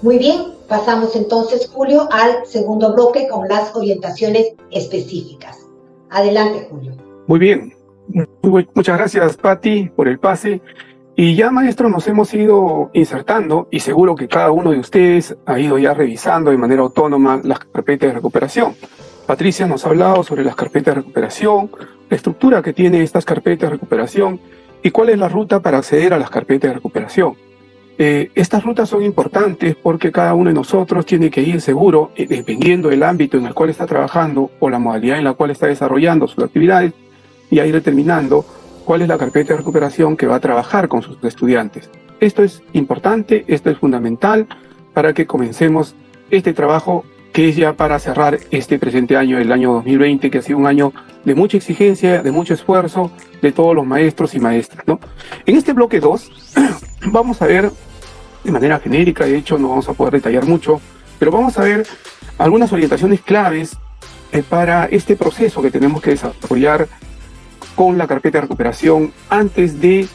Muy bien, pasamos entonces, Julio, al segundo bloque con las orientaciones específicas. Adelante, Julio. Muy bien. Muchas gracias, Patti, por el pase. Y ya, maestro, nos hemos ido insertando y seguro que cada uno de ustedes ha ido ya revisando de manera autónoma las carpetas de recuperación. Patricia nos ha hablado sobre las carpetas de recuperación, la estructura que tiene estas carpetas de recuperación y cuál es la ruta para acceder a las carpetas de recuperación. Estas rutas son importantes porque cada uno de nosotros tiene que ir seguro, dependiendo del ámbito en el cual está trabajando o la modalidad en la cual está desarrollando sus actividades, y a ir determinando cuál es la carpeta de recuperación que va a trabajar con sus estudiantes. Esto es importante, esto es fundamental para que comencemos este trabajo que es ya para cerrar este presente año, el año 2020, que ha sido un año de mucha exigencia, de mucho esfuerzo de todos los maestros y maestras, ¿no? En este bloque 2 vamos a ver de manera genérica, de hecho no vamos a poder detallar mucho, pero vamos a ver algunas orientaciones claves para este proceso que tenemos que desarrollar con la carpeta de recuperación antes de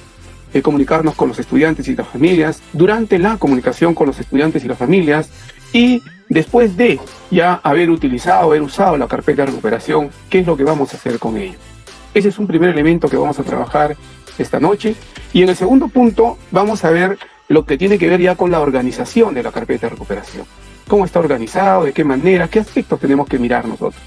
comunicarnos con los estudiantes y las familias, durante la comunicación con los estudiantes y las familias y después de ya haber usado la carpeta de recuperación, ¿qué es lo que vamos a hacer con ello? Ese es un primer elemento que vamos a trabajar esta noche. Y en el segundo punto vamos a ver lo que tiene que ver ya con la organización de la carpeta de recuperación. ¿Cómo está organizado? ¿De qué manera? ¿Qué aspectos tenemos que mirar nosotros?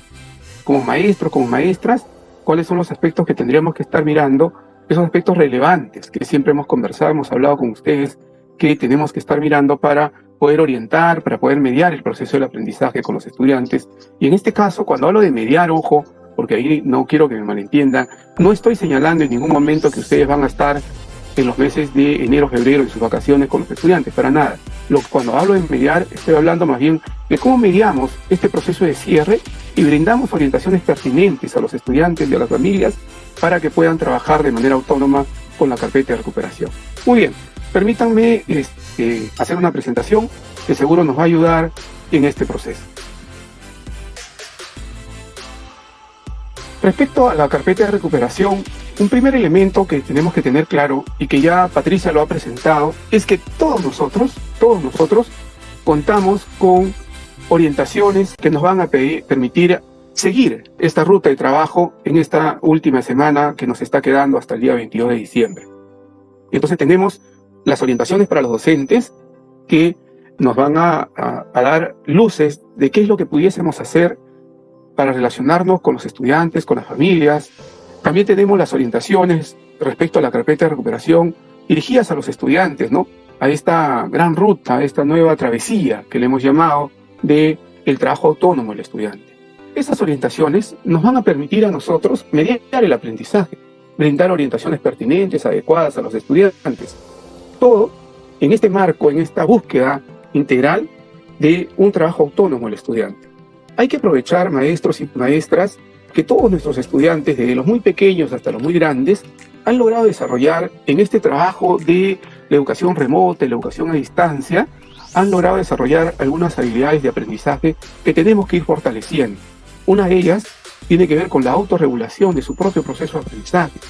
Como maestros, como maestras, ¿cuáles son los aspectos que tendríamos que estar mirando? Esos aspectos relevantes que siempre hemos conversado, hemos hablado con ustedes, que tenemos que estar mirando para poder orientar, para poder mediar el proceso del aprendizaje con los estudiantes. Y en este caso, cuando hablo de mediar, ojo, porque ahí no quiero que me malentiendan, no estoy señalando en ningún momento que ustedes van a estar en los meses de enero, febrero, en sus vacaciones con los estudiantes, para nada. Cuando hablo de mediar, estoy hablando más bien de cómo mediamos este proceso de cierre y brindamos orientaciones pertinentes a los estudiantes y a las familias para que puedan trabajar de manera autónoma con la carpeta de recuperación. Muy bien, permítanme hacer una presentación que seguro nos va a ayudar en este proceso. Respecto a la carpeta de recuperación, un primer elemento que tenemos que tener claro y que ya Patricia lo ha presentado es que todos nosotros contamos con orientaciones que nos van a permitir seguir esta ruta de trabajo en esta última semana que nos está quedando hasta el día 22 de diciembre. Entonces tenemos las orientaciones para los docentes que nos van a dar luces de qué es lo que pudiésemos hacer para relacionarnos con los estudiantes, con las familias. También tenemos las orientaciones respecto a la carpeta de recuperación dirigidas a los estudiantes, ¿no? A esta gran ruta, a esta nueva travesía que le hemos llamado de el trabajo autónomo del estudiante. Estas orientaciones nos van a permitir a nosotros mediar el aprendizaje, brindar orientaciones pertinentes, adecuadas a los estudiantes. Todo en este marco, en esta búsqueda integral de un trabajo autónomo del estudiante. Hay que aprovechar, maestros y maestras, que todos nuestros estudiantes, desde los muy pequeños hasta los muy grandes, han logrado desarrollar en este trabajo de la educación remota, la educación a distancia, han logrado desarrollar algunas habilidades de aprendizaje que tenemos que ir fortaleciendo. Una de ellas tiene que ver con la autorregulación de su propio proceso de aprendizaje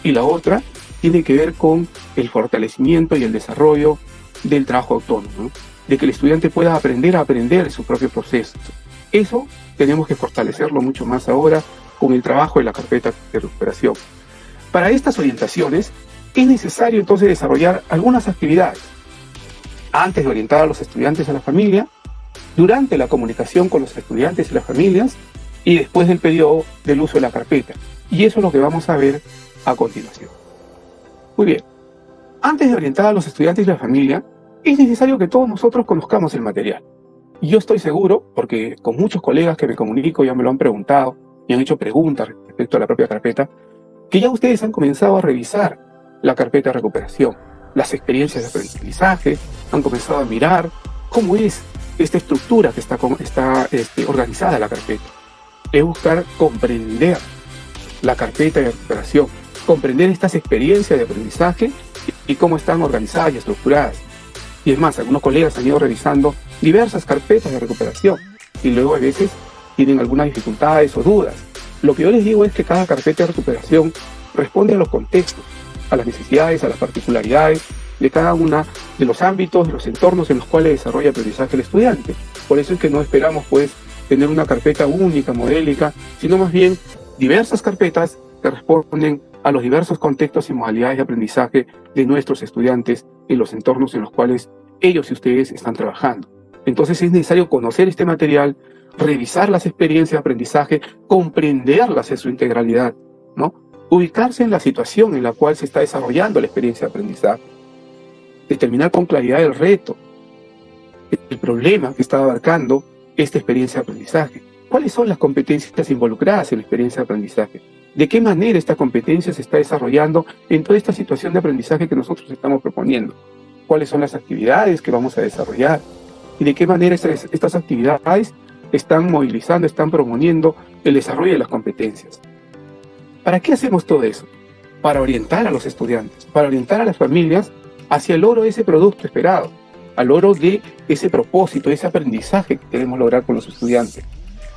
y la otra tiene que ver con el fortalecimiento y el desarrollo del trabajo autónomo, ¿no? De que el estudiante pueda aprender a aprender su propio proceso. Eso tenemos que fortalecerlo mucho más ahora con el trabajo de la carpeta de recuperación. Para estas orientaciones es necesario entonces desarrollar algunas actividades antes de orientar a los estudiantes a la familia, durante la comunicación con los estudiantes y las familias y después del periodo del uso de la carpeta. Y eso es lo que vamos a ver a continuación. Muy bien, antes de orientar a los estudiantes y la familia, es necesario que todos nosotros conozcamos el material. Y yo estoy seguro, porque con muchos colegas que me comunico ya me lo han preguntado, me han hecho preguntas respecto a la propia carpeta, que ya ustedes han comenzado a revisar la carpeta de recuperación, las experiencias de aprendizaje, han comenzado a mirar cómo es esta estructura que está organizada la carpeta. Es buscar comprender la carpeta de recuperación, comprender estas experiencias de aprendizaje y cómo están organizadas y estructuradas. Y es más, algunos colegas han ido revisando diversas carpetas de recuperación y luego a veces tienen algunas dificultades o dudas. Lo que yo les digo es que cada carpeta de recuperación responde a los contextos, a las necesidades, a las particularidades de cada uno de los ámbitos, de los entornos en los cuales desarrolla aprendizaje el estudiante. Por eso es que no esperamos pues tener una carpeta única, modélica, sino más bien diversas carpetas que responden a los diversos contextos y modalidades de aprendizaje de nuestros estudiantes en los entornos en los cuales ellos y ustedes están trabajando. Entonces es necesario conocer este material, revisar las experiencias de aprendizaje, comprenderlas en su integralidad, ¿no? Ubicarse en la situación en la cual se está desarrollando la experiencia de aprendizaje, determinar con claridad el reto, el problema que está abarcando esta experiencia de aprendizaje. ¿Cuáles son las competencias involucradas en la experiencia de aprendizaje? ¿De qué manera esta competencia se está desarrollando en toda esta situación de aprendizaje que nosotros estamos proponiendo? ¿Cuáles son las actividades que vamos a desarrollar? ¿Y de qué manera estas actividades están movilizando, están promoviendo el desarrollo de las competencias? ¿Para qué hacemos todo eso? Para orientar a los estudiantes, para orientar a las familias hacia el logro de ese producto esperado, al logro de ese propósito, ese aprendizaje que queremos lograr con los estudiantes.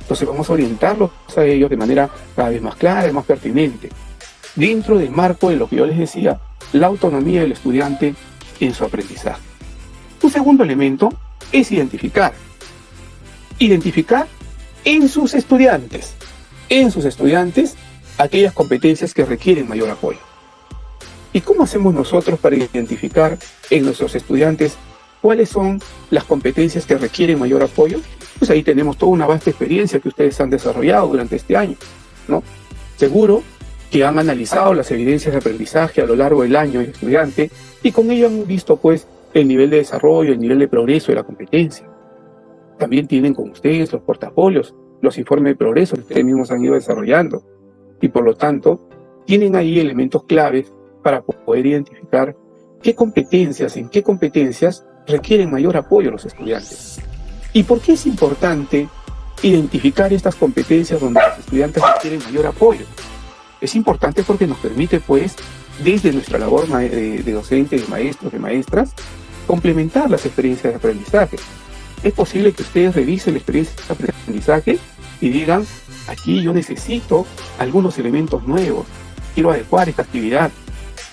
Entonces vamos a orientarlos a ellos de manera cada vez más clara y más pertinente, dentro del marco de lo que yo les decía, la autonomía del estudiante en su aprendizaje. Un segundo elemento es identificar. Identificar en sus estudiantes, aquellas competencias que requieren mayor apoyo. ¿Y cómo hacemos nosotros para identificar en nuestros estudiantes cuáles son las competencias que requieren mayor apoyo? Pues ahí tenemos toda una vasta experiencia que ustedes han desarrollado durante este año, ¿no? Seguro que han analizado las evidencias de aprendizaje a lo largo del año del estudiante y con ello han visto pues el nivel de desarrollo, el nivel de progreso de la competencia. También tienen con ustedes los portafolios, los informes de progreso que ustedes mismos han ido desarrollando y por lo tanto tienen ahí elementos claves para poder identificar en qué competencias requieren mayor apoyo a los estudiantes. ¿Y por qué es importante identificar estas competencias donde los estudiantes requieren mayor apoyo? Es importante porque nos permite, pues, desde nuestra labor de docentes, de maestros, de maestras, complementar las experiencias de aprendizaje. Es posible que ustedes revisen la experiencia de aprendizaje y digan, aquí yo necesito algunos elementos nuevos, quiero adecuar esta actividad,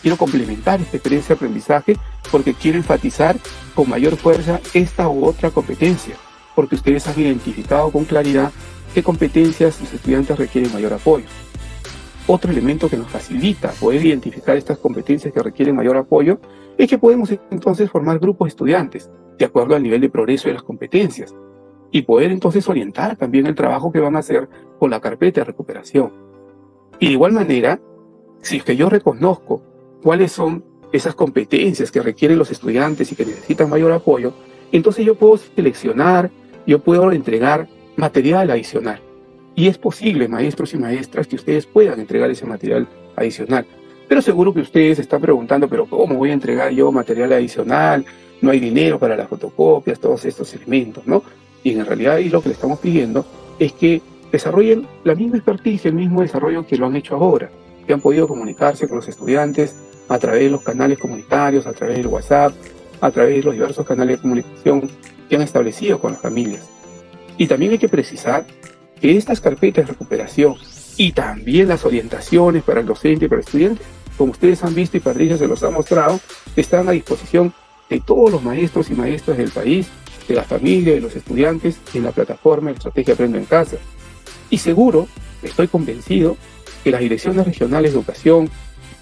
quiero complementar esta experiencia de aprendizaje porque quiero enfatizar con mayor fuerza esta u otra competencia, porque ustedes han identificado con claridad qué competencias los estudiantes requieren mayor apoyo. Otro elemento que nos facilita poder identificar estas competencias que requieren mayor apoyo es que podemos entonces formar grupos de estudiantes de acuerdo al nivel de progreso de las competencias y poder entonces orientar también el trabajo que van a hacer con la carpeta de recuperación. Y de igual manera, si es que yo reconozco cuáles son esas competencias que requieren los estudiantes y que necesitan mayor apoyo, entonces yo puedo seleccionar, yo puedo entregar material adicional. Y es posible, maestros y maestras, que ustedes puedan entregar ese material adicional. Pero seguro que ustedes se están preguntando, ¿pero cómo voy a entregar yo material adicional? No hay dinero para las fotocopias, todos estos elementos, ¿no? Y en realidad ahí lo que le estamos pidiendo es que desarrollen la misma expertise, el mismo desarrollo que lo han hecho ahora, que han podido comunicarse con los estudiantes a través de los canales comunitarios, a través del WhatsApp, a través de los diversos canales de comunicación que han establecido con las familias. Y también hay que precisar que estas carpetas de recuperación y también las orientaciones para el docente y para el estudiante, como ustedes han visto y Patricia se los ha mostrado, están a disposición de todos los maestros y maestras del país, de la familia, de los estudiantes, en la plataforma de Estrategia Aprendo en Casa. Y seguro, estoy convencido, que las direcciones regionales de educación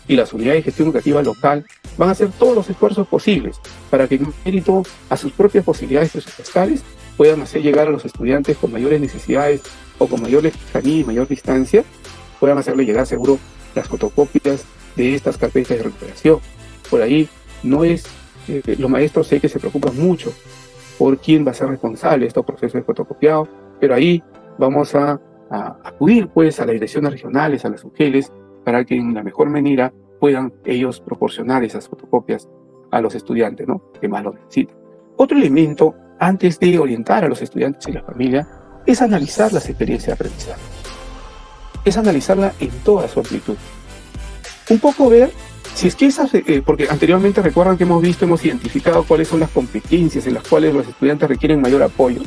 y las unidades de gestión educativa local van a hacer todos los esfuerzos posibles para que en mérito a sus propias posibilidades presupuestales puedan hacer llegar a los estudiantes con mayores necesidades o con mayor lejanía y mayor distancia, puedan hacerle llegar seguro las fotocopias de estas carpetas de recuperación. Por ahí no es, los maestros sé que se preocupan mucho por quién va a ser responsable de estos procesos de fotocopiado, pero ahí vamos a acudir pues a las direcciones regionales, a las UGELes, para que en la mejor manera puedan ellos proporcionar esas fotocopias a los estudiantes, ¿no?, que más lo necesitan. Otro elemento, antes de orientar a los estudiantes y la familia, es analizar las experiencias de aprendizaje. Es analizarla en toda su amplitud. Un poco ver si es que esas, porque anteriormente recuerdan que hemos identificado cuáles son las competencias en las cuales los estudiantes requieren mayor apoyo.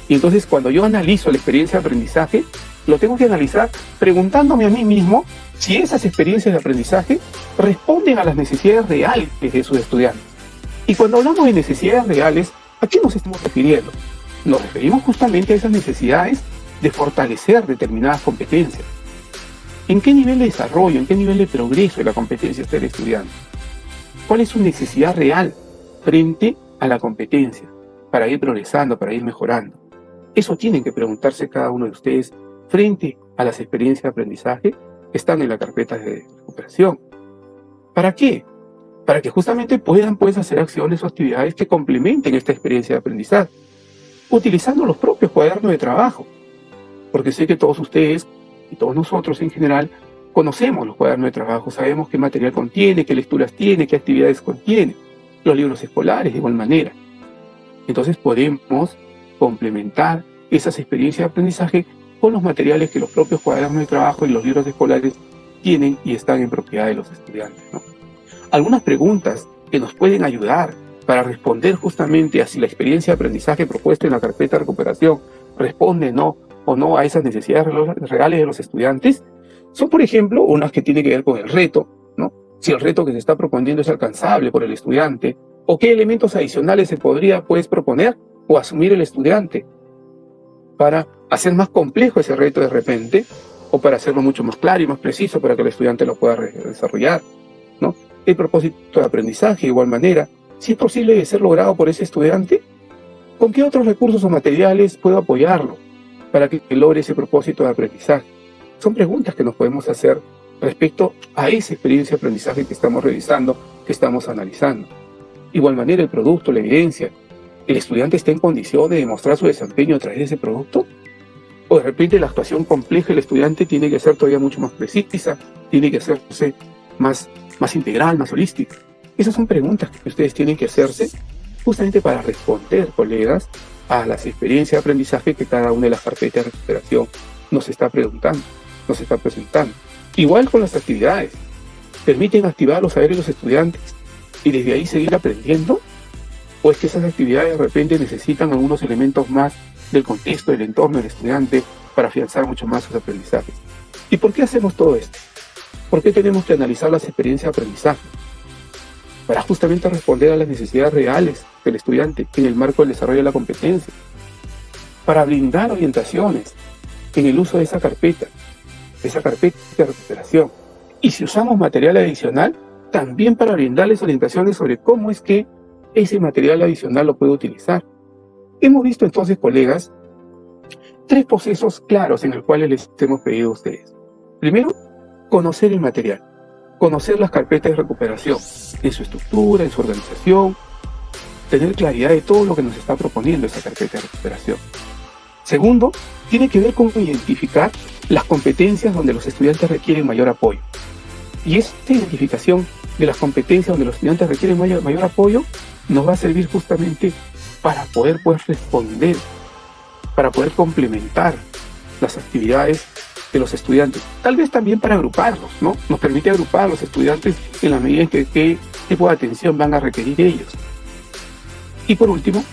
Y entonces cuando yo analizo la experiencia de aprendizaje, lo tengo que analizar preguntándome a mí mismo si esas experiencias de aprendizaje responden a las necesidades reales de sus estudiantes. Y cuando hablamos de necesidades reales, ¿a qué nos estamos refiriendo? Nos referimos justamente a esas necesidades de fortalecer determinadas competencias. ¿En qué nivel de desarrollo, en qué nivel de progreso de la competencia está el estudiante? ¿Cuál es su necesidad real frente a la competencia para ir progresando, para ir mejorando? Eso tienen que preguntarse cada uno de ustedes frente a las experiencias de aprendizaje que están en la carpeta de recuperación. ¿Para qué? Para que justamente puedan hacer acciones o actividades que complementen esta experiencia de aprendizaje, utilizando los propios cuadernos de trabajo. Porque sé que todos ustedes y todos nosotros en general conocemos los cuadernos de trabajo, sabemos qué material contiene, qué lecturas tiene, qué actividades contiene, los libros escolares de igual manera. Entonces podemos complementar esas experiencias de aprendizaje con los materiales que los propios cuadernos de trabajo y los libros escolares tienen y están en propiedad de los estudiantes, ¿no? Algunas preguntas que nos pueden ayudar para responder justamente a si la experiencia de aprendizaje propuesta en la carpeta de recuperación responde o no a esas necesidades reales de los estudiantes, son, por ejemplo, unas que tienen que ver con el reto, ¿no? Si el reto que se está proponiendo es alcanzable por el estudiante, o qué elementos adicionales se podría, proponer o asumir el estudiante para hacer más complejo ese reto de repente, o para hacerlo mucho más claro y más preciso para que el estudiante lo pueda desarrollar, ¿no? El propósito de aprendizaje, de igual manera, si es posible de ser logrado por ese estudiante, ¿con qué otros recursos o materiales puedo apoyarlo para que logre ese propósito de aprendizaje? Son preguntas que nos podemos hacer respecto a esa experiencia de aprendizaje que estamos revisando, que estamos analizando. De igual manera, el producto, la evidencia, ¿el estudiante está en condición de demostrar su desempeño a través de ese producto? ¿O de repente la actuación compleja del estudiante tiene que ser todavía mucho más precisa, tiene que hacerse más integral, más holística? Esas son preguntas que ustedes tienen que hacerse justamente para responder, colegas, a las experiencias de aprendizaje que cada una de las carpetas de recuperación nos está preguntando, nos está presentando. Igual con las actividades, ¿permiten activar los saberes de los estudiantes y desde ahí seguir aprendiendo? ¿O es que esas actividades de repente necesitan algunos elementos más del contexto, del entorno del estudiante para afianzar mucho más sus aprendizajes? ¿Y por qué hacemos todo esto? ¿Por qué tenemos que analizar las experiencias de aprendizaje? Para justamente responder a las necesidades reales del estudiante en el marco del desarrollo de la competencia, para brindar orientaciones en el uso de esa carpeta de recuperación. Y si usamos material adicional, también para brindarles orientaciones sobre cómo es que ese material adicional lo puede utilizar. Hemos visto entonces, colegas, 3 procesos claros en los cuales les hemos pedido a ustedes. Primero, conocer el material, conocer las carpetas de recuperación, en su estructura, en su organización, tener claridad de todo lo que nos está proponiendo esa carpeta de recuperación. Segundo, tiene que ver con identificar las competencias donde los estudiantes requieren mayor apoyo. Y esta identificación de las competencias donde los estudiantes requieren mayor apoyo nos va a servir justamente para poder responder, para poder complementar las actividades de los estudiantes. Tal vez también para agruparlos, ¿no? Nos permite agrupar a los estudiantes en la medida en que qué tipo de atención van a requerir ellos. Y por último,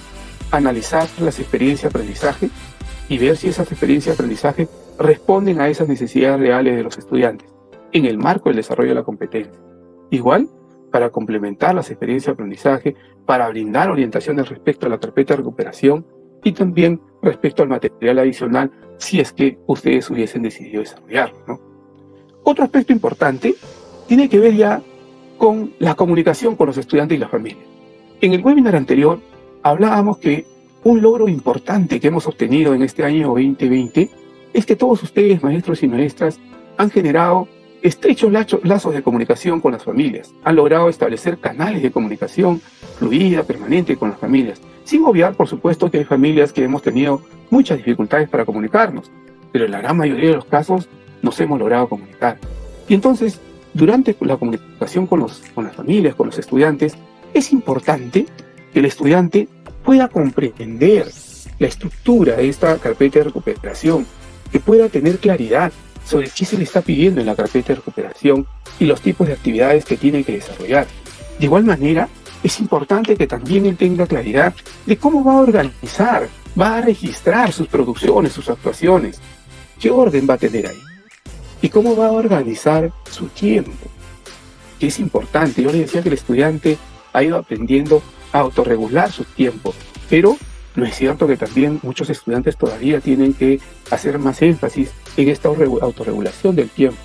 analizar las experiencias de aprendizaje y ver si esas experiencias de aprendizaje responden a esas necesidades reales de los estudiantes en el marco del desarrollo de la competencia. Igual, para complementar las experiencias de aprendizaje, para brindar orientaciones respecto a la carpeta de recuperación y también respecto al material adicional si es que ustedes hubiesen decidido desarrollarlo, ¿no? Otro aspecto importante tiene que ver ya con la comunicación con los estudiantes y las familias. En el webinar anterior hablábamos que un logro importante que hemos obtenido en este año 2020 es que todos ustedes, maestros y maestras, han generado estrechos lazos de comunicación con las familias, han logrado establecer canales de comunicación fluida, permanente con las familias, sin obviar, por supuesto, que hay familias que hemos tenido muchas dificultades para comunicarnos, pero en la gran mayoría de los casos nos hemos logrado comunicar. Y entonces, durante la comunicación con las familias, con los estudiantes, es importante que el estudiante pueda comprender la estructura de esta carpeta de recuperación, que pueda tener claridad sobre qué se le está pidiendo en la carpeta de recuperación y los tipos de actividades que tiene que desarrollar. De igual manera, es importante que también él tenga claridad de cómo va a organizar, va a registrar sus producciones, sus actuaciones, qué orden va a tener ahí y cómo va a organizar su tiempo, que es importante. Yo les decía que el estudiante ha ido aprendiendo a autorregular sus tiempos, pero no es cierto que también muchos estudiantes todavía tienen que hacer más énfasis en esta autorregulación del tiempo.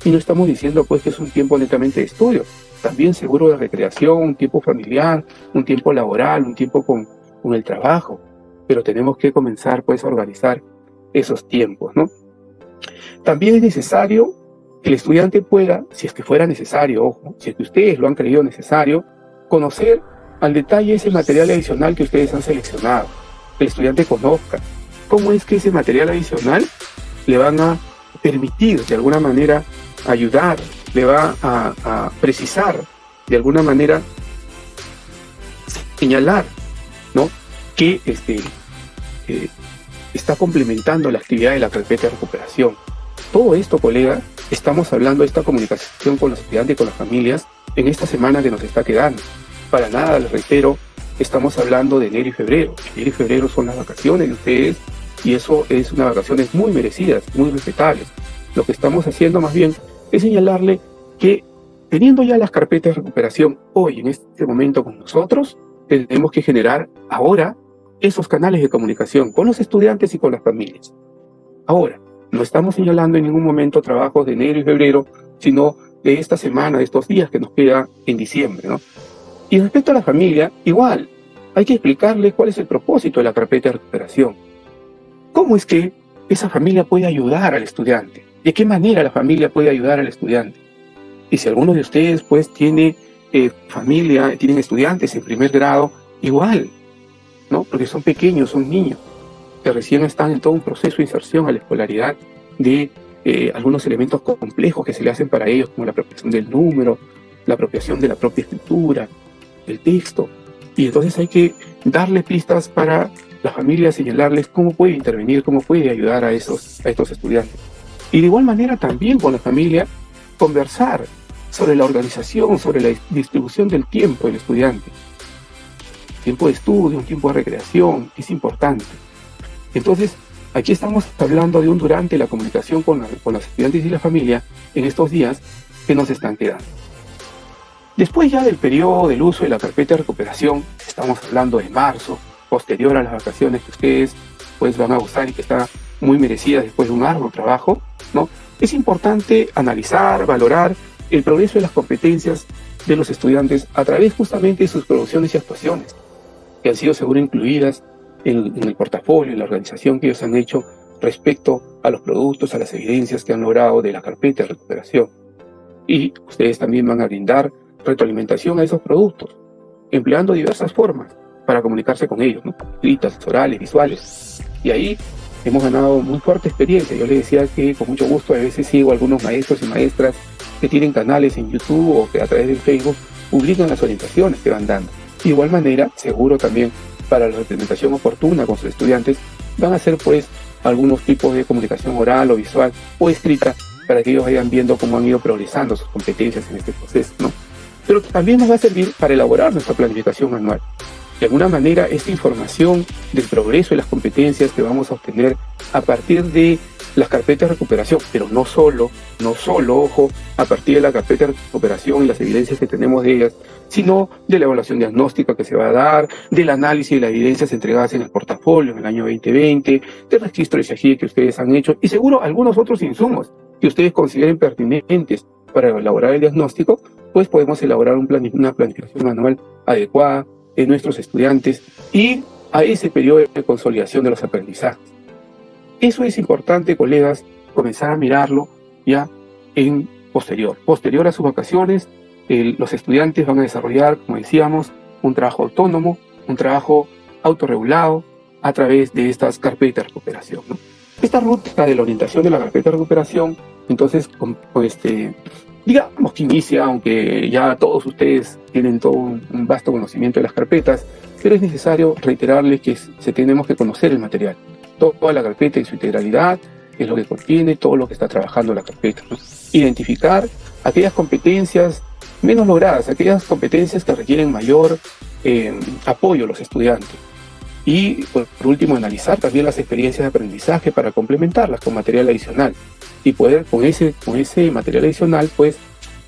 Y no estamos diciendo pues que es un tiempo netamente de estudio, también seguro de recreación, un tiempo familiar, un tiempo laboral, un tiempo con el trabajo, pero tenemos que comenzar pues a organizar esos tiempos, ¿no? También es necesario que el estudiante pueda, si es que fuera necesario, ojo, si es que ustedes lo han creído necesario, conocer al detalle ese material adicional que ustedes han seleccionado, que el estudiante conozca cómo es que ese material adicional le van a permitir de alguna manera ayudar, le va a precisar de alguna manera, señalar, ¿no?, que está complementando la actividad de la carpeta de recuperación. Todo esto, colegas, estamos hablando de esta comunicación con los estudiantes y con las familias en esta semana que nos está quedando. Para nada, les reitero, estamos hablando de enero y febrero. Enero y febrero son las vacaciones de ustedes y eso es unas vacaciones muy merecidas, muy respetables. Lo que estamos haciendo más bien es señalarle que teniendo ya las carpetas de recuperación hoy, en este momento con nosotros, tenemos que generar ahora esos canales de comunicación con los estudiantes y con las familias. Ahora, no estamos señalando en ningún momento trabajos de enero y febrero, sino de esta semana, de estos días que nos queda en diciembre, ¿no? Y respecto a la familia, igual, hay que explicarle cuál es el propósito de la carpeta de recuperación. ¿Cómo es que esa familia puede ayudar al estudiante? ¿De qué manera la familia puede ayudar al estudiante? Y si alguno de ustedes pues tiene familia, tienen estudiantes en primer grado, igual, ¿no? Porque son pequeños, son niños, que recién están en todo un proceso de inserción a la escolaridad de algunos elementos complejos que se le hacen para ellos, como la apropiación del número, la apropiación de la propia escritura, el texto. Y entonces hay que darle pistas para la familia, señalarles cómo puede intervenir, cómo puede ayudar a estos estudiantes. Y de igual manera también con la familia conversar sobre la organización, sobre la distribución del tiempo del estudiante. Tiempo de estudio, un tiempo de recreación, es importante. Entonces, aquí estamos hablando de un durante la comunicación con los estudiantes y la familia en estos días que nos están quedando. Después ya del periodo del uso de la carpeta de recuperación, estamos hablando de marzo, posterior a las vacaciones que ustedes pues van a gozar y que están muy merecidas después de un arduo trabajo, ¿no? Es importante analizar, valorar el progreso de las competencias de los estudiantes a través justamente de sus producciones y actuaciones, que han sido seguro incluidas en el portafolio, en la organización que ellos han hecho respecto a los productos, a las evidencias que han logrado de la carpeta de recuperación. Y ustedes también van a brindar retroalimentación a esos productos, empleando diversas formas para comunicarse con ellos, ¿no? Escritas, orales, visuales. Y ahí hemos ganado muy fuerte experiencia. Yo les decía que con mucho gusto a veces sigo a algunos maestros y maestras que tienen canales en YouTube o que a través de Facebook publican las orientaciones que van dando. De igual manera, seguro también para la representación oportuna con sus estudiantes, van a hacer pues algunos tipos de comunicación oral o visual o escrita para que ellos vayan viendo cómo han ido progresando sus competencias en este proceso, ¿no? Pero también nos va a servir para elaborar nuestra planificación anual. De alguna manera, esta información del progreso y las competencias que vamos a obtener a partir de las carpetas de recuperación, pero no solo, ojo, a partir de la carpeta de recuperación y las evidencias que tenemos de ellas, sino de la evaluación diagnóstica que se va a dar, del análisis de las evidencias entregadas en el portafolio en el año 2020, del registro de SAGIE que ustedes han hecho y seguro algunos otros insumos que ustedes consideren pertinentes para elaborar el diagnóstico, pues podemos elaborar una planificación anual adecuada de nuestros estudiantes y a ese periodo de consolidación de los aprendizajes. Eso es importante, colegas, comenzar a mirarlo ya en posterior a sus vacaciones. Los estudiantes van a desarrollar, como decíamos, un trabajo autónomo, un trabajo autorregulado a través de estas carpetas de recuperación, ¿no? Esta ruta de la orientación de la carpeta de recuperación, entonces, digamos que inicia, aunque ya todos ustedes tienen todo un vasto conocimiento de las carpetas, pero es necesario reiterarles que tenemos que conocer el material, toda la carpeta en su integralidad, qué es lo que contiene, todo lo que está trabajando la carpeta, ¿no? Identificar aquellas competencias menos logradas, aquellas competencias que requieren mayor apoyo a los estudiantes. Y por último, analizar también las experiencias de aprendizaje para complementarlas con material adicional y poder con ese material adicional, pues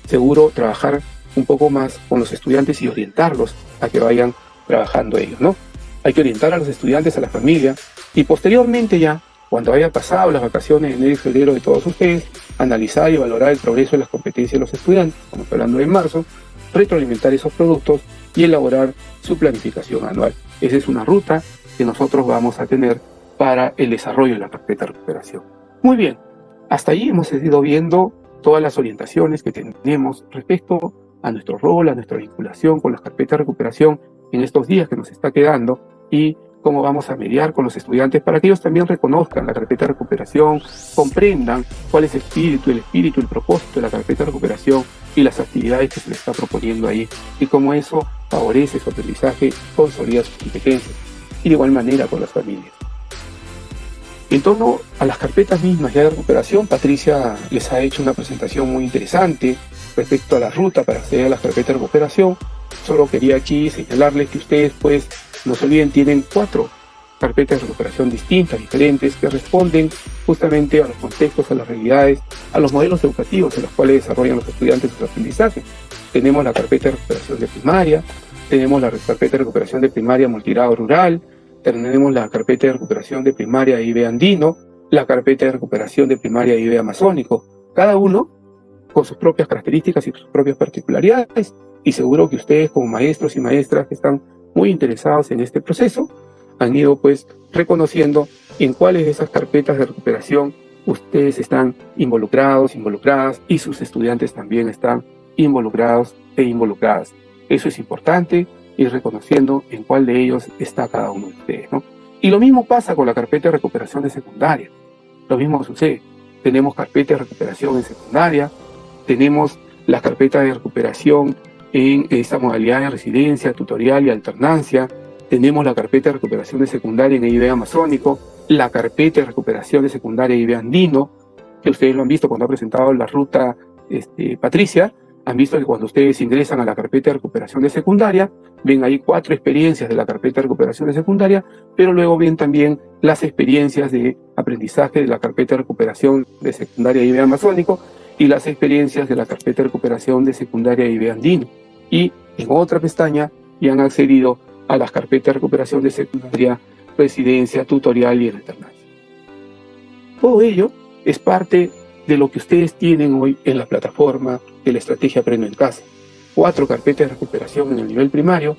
seguro trabajar un poco más con los estudiantes y orientarlos a que vayan trabajando ellos, ¿no? Hay que orientar a los estudiantes, a la familia, y posteriormente ya, cuando haya pasado las vacaciones de enero y febrero de todos ustedes, analizar y valorar el progreso de las competencias de los estudiantes, como estoy hablando en marzo, retroalimentar esos productos y elaborar su planificación anual. Esa es una ruta que nosotros vamos a tener para el desarrollo de la carpeta de recuperación. Muy bien, hasta ahí hemos ido viendo todas las orientaciones que tenemos respecto a nuestro rol, a nuestra vinculación con las carpetas de recuperación en estos días que nos está quedando y cómo vamos a mediar con los estudiantes para que ellos también reconozcan la carpeta de recuperación, comprendan cuál es el espíritu, el propósito de la carpeta de recuperación y las actividades que se les está proponiendo ahí y cómo eso favorece su aprendizaje, consolida sus competencias y de igual manera con las familias. En torno a las carpetas mismas ya de recuperación, Patricia les ha hecho una presentación muy interesante respecto a la ruta para acceder a las carpetas de recuperación. Solo quería aquí señalarles que ustedes, pues, no se olviden, tienen 4 carpetas de recuperación distintas, diferentes, que responden justamente a los contextos, a las realidades, a los modelos educativos en los cuales desarrollan los estudiantes su aprendizaje. Tenemos la carpeta de recuperación de primaria, tenemos la carpeta de recuperación de primaria multigrado rural, tenemos la carpeta de recuperación de primaria de IB andino, la carpeta de recuperación de primaria de IB amazónico, cada uno con sus propias características y sus propias particularidades, y seguro que ustedes como maestros y maestras que están muy interesados en este proceso, han ido pues reconociendo en cuáles de esas carpetas de recuperación ustedes están involucrados, involucradas, y sus estudiantes también están involucrados e involucradas. Eso es importante, ir reconociendo en cuál de ellos está cada uno de ustedes, ¿no? Y lo mismo pasa con la carpeta de recuperación de secundaria. Lo mismo sucede. Tenemos carpeta de recuperación en secundaria, tenemos la carpeta de recuperación en esta modalidad de residencia, tutorial y alternancia, tenemos la carpeta de recuperación de secundaria en IB amazónico, la carpeta de recuperación de secundaria IB andino, que ustedes lo han visto cuando ha presentado la ruta Patricia. Han visto que cuando ustedes ingresan a la carpeta de recuperación de secundaria, ven ahí 4 experiencias de la carpeta de recuperación de secundaria, pero luego ven también las experiencias de aprendizaje de la carpeta de recuperación de secundaria IB amazónico y las experiencias de la carpeta de recuperación de secundaria IB andino. Y en otra pestaña ya han accedido a las carpetas de recuperación de secundaria, residencia, tutorial y alternancia. Todo ello es parte de lo que ustedes tienen hoy en la plataforma de la estrategia Aprendo en Casa. 4 carpetas de recuperación en el nivel primario,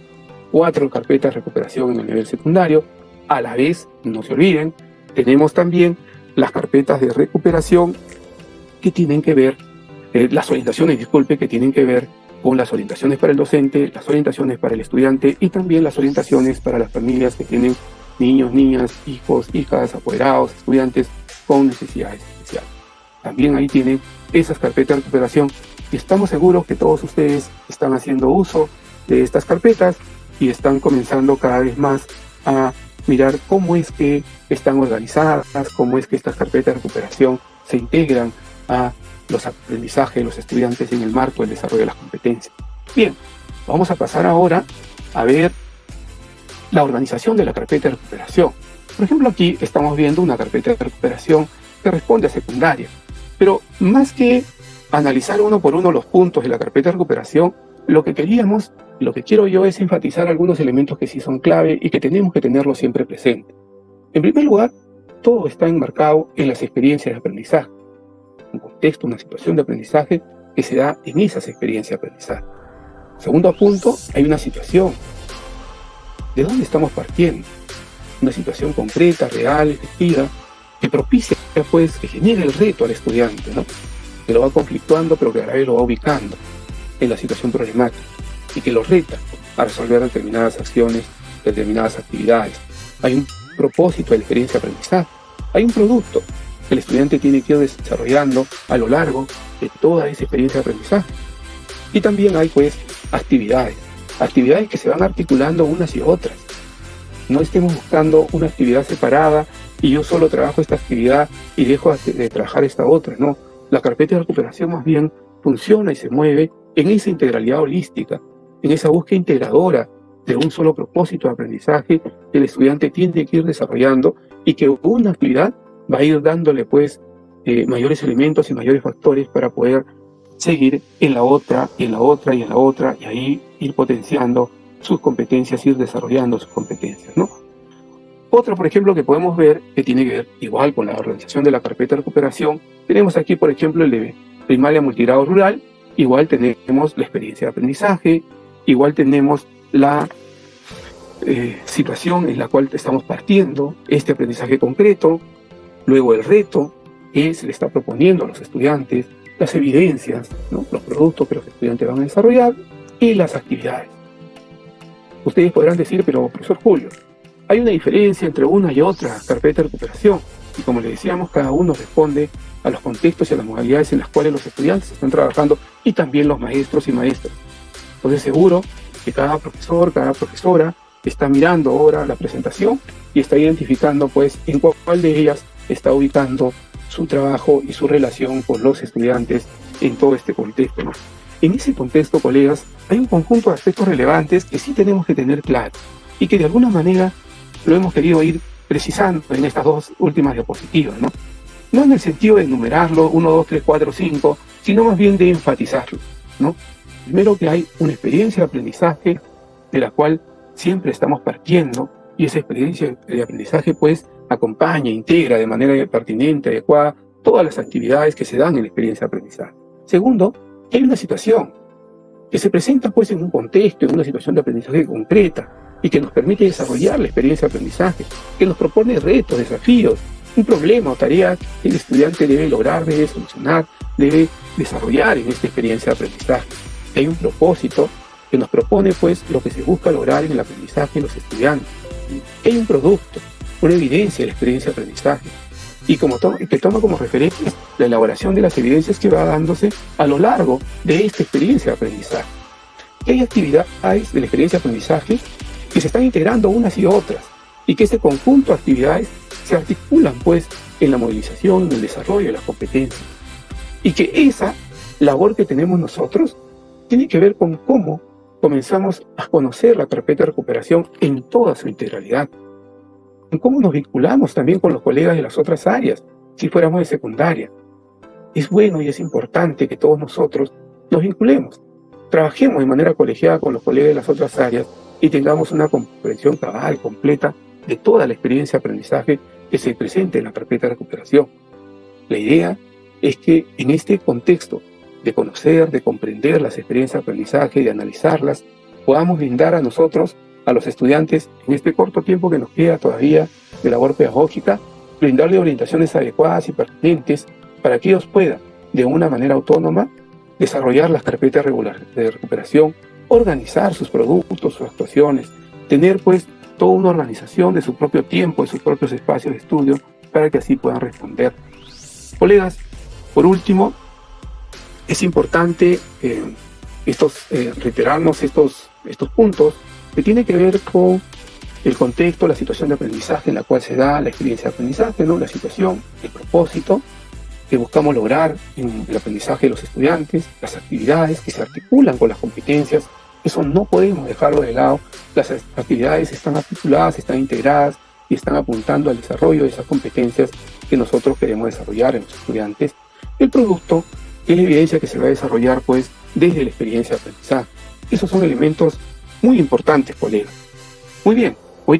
4 carpetas de recuperación en el nivel secundario. A la vez, no se olviden, tenemos también las carpetas de recuperación que tienen que ver, las orientaciones, que tienen que ver con las orientaciones para el docente, las orientaciones para el estudiante y también las orientaciones para las familias que tienen niños, niñas, hijos, hijas, apoderados, estudiantes con necesidades especiales. También ahí tienen esas carpetas de recuperación y estamos seguros que todos ustedes están haciendo uso de estas carpetas y están comenzando cada vez más a mirar cómo es que están organizadas, cómo es que estas carpetas de recuperación se integran a los aprendizajes de los estudiantes en el marco del desarrollo de las competencias. Bien, vamos a pasar ahora a ver la organización de la carpeta de recuperación. Por ejemplo, aquí estamos viendo una carpeta de recuperación que responde a secundaria. Pero más que analizar uno por uno los puntos de la carpeta de recuperación, lo que quiero yo es enfatizar algunos elementos que sí son clave y que tenemos que tenerlos siempre presentes. En primer lugar, todo está enmarcado en las experiencias de aprendizaje. Un contexto, una situación de aprendizaje que se da en esas experiencias de aprendizaje. Segundo punto, hay una situación. ¿De dónde estamos partiendo? Una situación concreta, real, efectiva, que propicia, pues, que genere el reto al estudiante, ¿no? Que lo va conflictuando, pero que a la vez lo va ubicando en la situación problemática y que lo reta a resolver determinadas acciones, determinadas actividades. Hay un propósito de la experiencia de aprendizaje. Hay un producto que el estudiante tiene que ir desarrollando a lo largo de toda esa experiencia de aprendizaje. Y también hay, pues, actividades que se van articulando unas y otras. No estemos buscando una actividad separada y yo solo trabajo esta actividad y dejo de trabajar esta otra, no. La carpeta de recuperación más bien funciona y se mueve en esa integralidad holística, en esa búsqueda integradora de un solo propósito de aprendizaje que el estudiante tiene que ir desarrollando y que una actividad va a ir dándole, pues, mayores elementos y mayores factores para poder seguir en la otra, y en la otra, y en la otra, y ahí ir potenciando sus competencias, ir desarrollando sus competencias, ¿no? Otro, por ejemplo, que podemos ver, que tiene que ver igual con la organización de la carpeta de recuperación, tenemos aquí, por ejemplo, el de primaria multigrado rural, igual tenemos la experiencia de aprendizaje, igual tenemos la situación en la cual estamos partiendo, este aprendizaje concreto, luego el reto que se le está proponiendo a los estudiantes, las evidencias, ¿no? Los productos que los estudiantes van a desarrollar y las actividades. Ustedes podrán decir, pero profesor Julio, hay una diferencia entre una y otra carpeta de recuperación, y como les decíamos, cada uno responde a los contextos y a las modalidades en las cuales los estudiantes están trabajando y también los maestros y maestras. Entonces seguro que cada profesor, cada profesora está mirando ahora la presentación y está identificando pues en cuál de ellas está ubicando su trabajo y su relación con los estudiantes en todo este contexto, ¿no? En ese contexto, colegas, hay un conjunto de aspectos relevantes que sí tenemos que tener claro y que de alguna manera lo hemos querido ir precisando en estas dos últimas diapositivas, ¿no? No en el sentido de enumerarlo, 1, 2, 3, 4, 5, sino más bien de enfatizarlo, ¿no? Primero, que hay una experiencia de aprendizaje de la cual siempre estamos partiendo, y esa experiencia de aprendizaje pues acompaña, integra de manera pertinente, adecuada, todas las actividades que se dan en la experiencia de aprendizaje. Segundo, que hay una situación que se presenta pues en un contexto, en una situación de aprendizaje concreta, y que nos permite desarrollar la experiencia de aprendizaje, que nos propone retos, desafíos, un problema o tarea que el estudiante debe lograr, debe solucionar, debe desarrollar en esta experiencia de aprendizaje. Hay un propósito que nos propone pues lo que se busca lograr en el aprendizaje de los estudiantes. Hay un producto, una evidencia de la experiencia de aprendizaje, y que toma como referencia la elaboración de las evidencias que va dándose a lo largo de esta experiencia de aprendizaje. Hay actividades de la experiencia de aprendizaje que se están integrando unas y otras, y que ese conjunto de actividades se articulan pues en la movilización, en el desarrollo de las competencias, y que esa labor que tenemos nosotros tiene que ver con cómo comenzamos a conocer la carpeta de recuperación en toda su integralidad, en cómo nos vinculamos también con los colegas de las otras áreas, si fuéramos de secundaria. Es bueno y es importante que todos nosotros nos vinculemos, trabajemos de manera colegiada con los colegas de las otras áreas y tengamos una comprensión cabal, completa, de toda la experiencia de aprendizaje que se presente en la carpeta de recuperación. La idea es que en este contexto de conocer, de comprender las experiencias de aprendizaje, de analizarlas, podamos brindar a nosotros, a los estudiantes, en este corto tiempo que nos queda todavía de labor pedagógica, brindarle orientaciones adecuadas y pertinentes para que ellos puedan, de una manera autónoma, desarrollar las carpetas de recuperación, organizar sus productos, sus actuaciones, tener pues toda una organización de su propio tiempo, de sus propios espacios de estudio, para que así puedan responder. Colegas, por último, es importante reiterarnos estos puntos que tienen que ver con el contexto, la situación de aprendizaje en la cual se da la experiencia de aprendizaje, ¿no? La situación, el propósito que buscamos lograr en el aprendizaje de los estudiantes, las actividades que se articulan con las competencias. Eso no podemos dejarlo de lado. Las actividades están articuladas, están integradas y están apuntando al desarrollo de esas competencias que nosotros queremos desarrollar en los estudiantes. El producto es la evidencia que se va a desarrollar pues desde la experiencia de aprendizaje. Esos son elementos muy importantes, colegas. Muy bien, hoy